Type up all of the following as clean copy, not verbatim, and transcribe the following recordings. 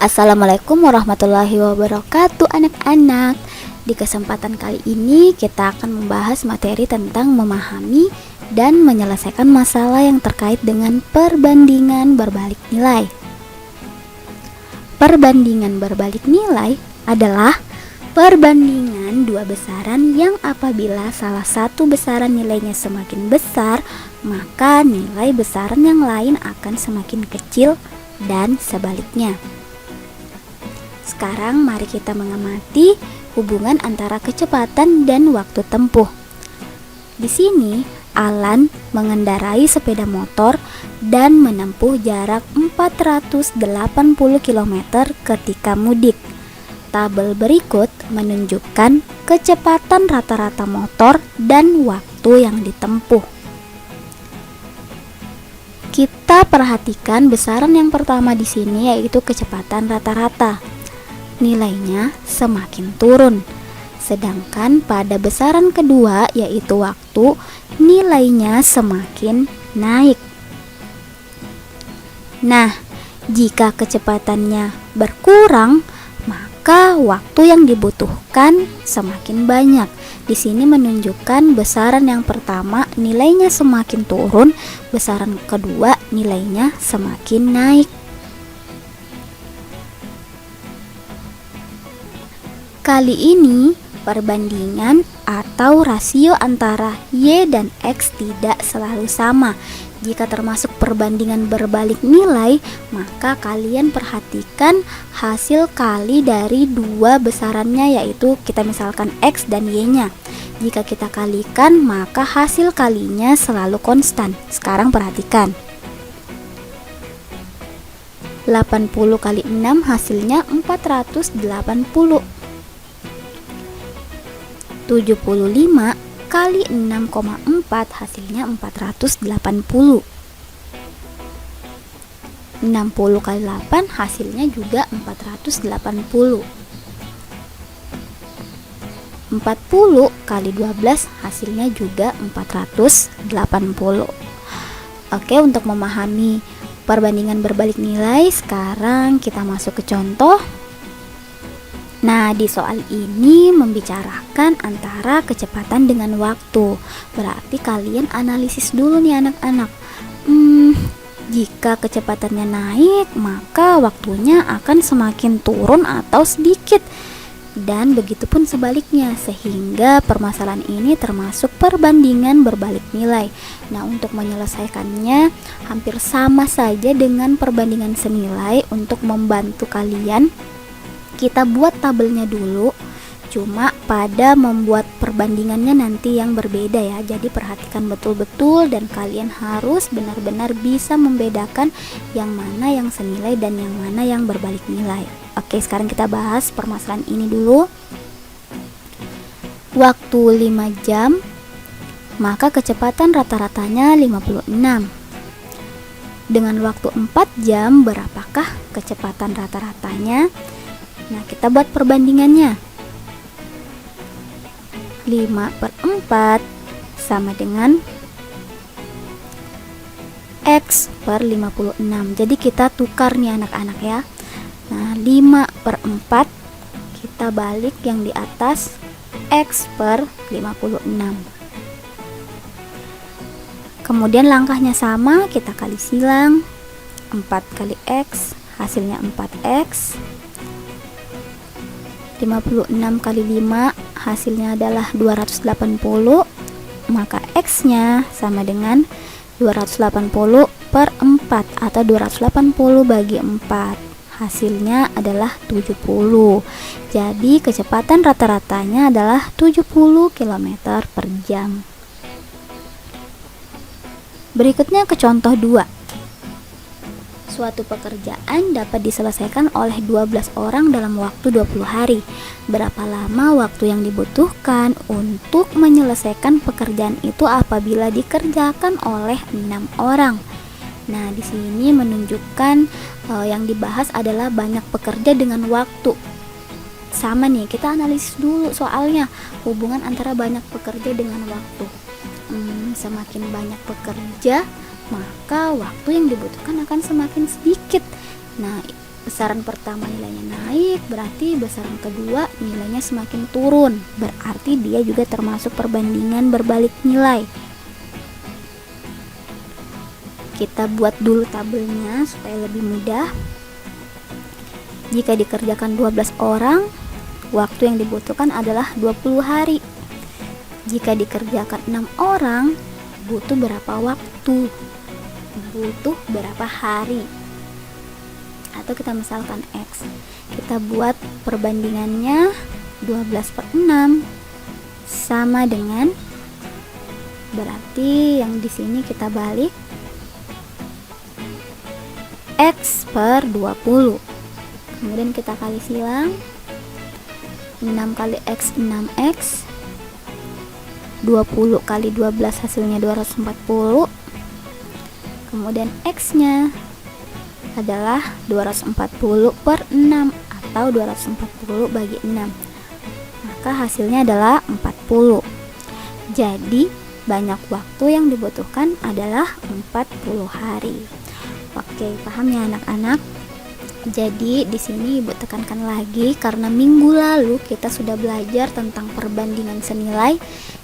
Assalamualaikum warahmatullahi wabarakatuh anak-anak. Di kesempatan kali ini kita akan membahas materi tentang memahami dan menyelesaikan masalah yang terkait dengan perbandingan berbalik nilai. Perbandingan berbalik nilai adalah perbandingan dua besaran yang apabila salah satu besaran nilainya semakin besar, maka nilai besaran yang lain akan semakin kecil dan sebaliknya. Sekarang mari kita mengamati hubungan antara kecepatan dan waktu tempuh. Di sini Alan mengendarai sepeda motor dan menempuh jarak 480 km ketika mudik. Tabel berikut menunjukkan kecepatan rata-rata motor dan waktu yang ditempuh. Kita perhatikan besaran yang pertama di sini yaitu kecepatan rata-rata. Nilainya semakin turun. Sedangkan pada besaran kedua yaitu waktu, nilainya semakin naik. Nah, jika kecepatannya berkurang, maka waktu yang dibutuhkan semakin banyak. Di sini menunjukkan besaran yang pertama nilainya semakin turun, besaran kedua nilainya semakin naik. Kali ini perbandingan atau rasio antara Y dan X tidak selalu sama. Jika termasuk perbandingan berbalik nilai, maka kalian perhatikan hasil kali dari dua besarannya, yaitu kita misalkan X dan Y-nya. Jika kita kalikan, maka hasil kalinya selalu konstan. Sekarang perhatikan. 80 kali 6 hasilnya 480. 75 kali 6,4 hasilnya 480. 60 kali 8 hasilnya juga 480. 40 kali 12 hasilnya juga 480. Oke, untuk memahami perbandingan berbalik nilai, sekarang kita masuk ke contoh. Nah, di soal ini membicarakan antara kecepatan dengan waktu. Berarti kalian analisis dulu nih anak-anak. Jika kecepatannya naik, maka waktunya akan semakin turun atau sedikit. Dan begitupun sebaliknya, sehingga permasalahan ini termasuk perbandingan berbalik nilai. Nah, untuk menyelesaikannya hampir sama saja dengan perbandingan senilai. Untuk membantu kalian, kita buat tabelnya dulu, cuma pada membuat perbandingannya nanti yang berbeda ya. Jadi perhatikan betul-betul dan kalian harus benar-benar bisa membedakan yang mana yang senilai dan yang mana yang berbalik nilai. Oke, sekarang kita bahas permasalahan ini dulu. Waktu 5 jam, maka kecepatan rata-ratanya 56. Dengan waktu 4 jam, berapakah kecepatan rata-ratanya? Nah, kita buat perbandingannya. 5/4 sama dengan X per 56. Jadi kita tukar nih anak-anak ya. Nah, 5/4 kita balik yang di atas, X per 56. Kemudian langkahnya sama, kita kali silang. 4 kali X hasilnya 4X. 56 kali 5 hasilnya adalah 280, maka X nya sama dengan 280 per 4 atau 280 bagi 4, hasilnya adalah 70. Jadi kecepatan rata-ratanya adalah 70 km per jam. Berikutnya ke contoh 2. Suatu pekerjaan dapat diselesaikan oleh 12 orang dalam waktu 20 hari. Berapa lama waktu yang dibutuhkan untuk menyelesaikan pekerjaan itu apabila dikerjakan oleh 6 orang? Nah, di sini menunjukkan yang dibahas adalah banyak pekerja dengan waktu. Sama nih, kita analisis dulu soalnya hubungan antara banyak pekerja dengan waktu. Semakin banyak pekerja, maka waktu yang dibutuhkan akan semakin sedikit. Nah, besaran pertama nilainya naik, berarti besaran kedua nilainya semakin turun. Berarti dia juga termasuk perbandingan berbalik nilai. Kita buat dulu tabelnya supaya lebih mudah. Jika dikerjakan 12 orang, waktu yang dibutuhkan adalah 20 hari. Jika dikerjakan 6 orang, butuh berapa waktu? Butuh berapa hari? Atau kita misalkan X, kita buat perbandingannya 12/6 sama dengan, berarti yang di sini kita balik X per 20. Kemudian kita kali silang, 6 kali X 6X, 20 kali 12 hasilnya 240. Kemudian X nya adalah 240/6 atau 240 bagi 6, maka hasilnya adalah 40. Jadi banyak waktu yang dibutuhkan adalah 40 hari. Oke, paham ya anak-anak? Jadi di sini Ibu tekankan lagi karena minggu lalu kita sudah belajar tentang perbandingan senilai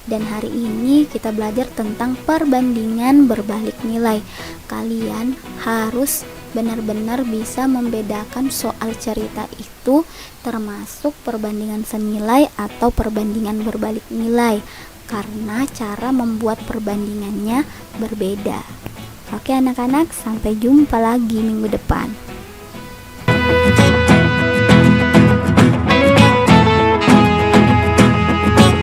dan hari ini kita belajar tentang perbandingan berbalik nilai. Kalian harus benar-benar bisa membedakan soal cerita itu termasuk perbandingan senilai atau perbandingan berbalik nilai karena cara membuat perbandingannya berbeda. Oke anak-anak, sampai jumpa lagi minggu depan.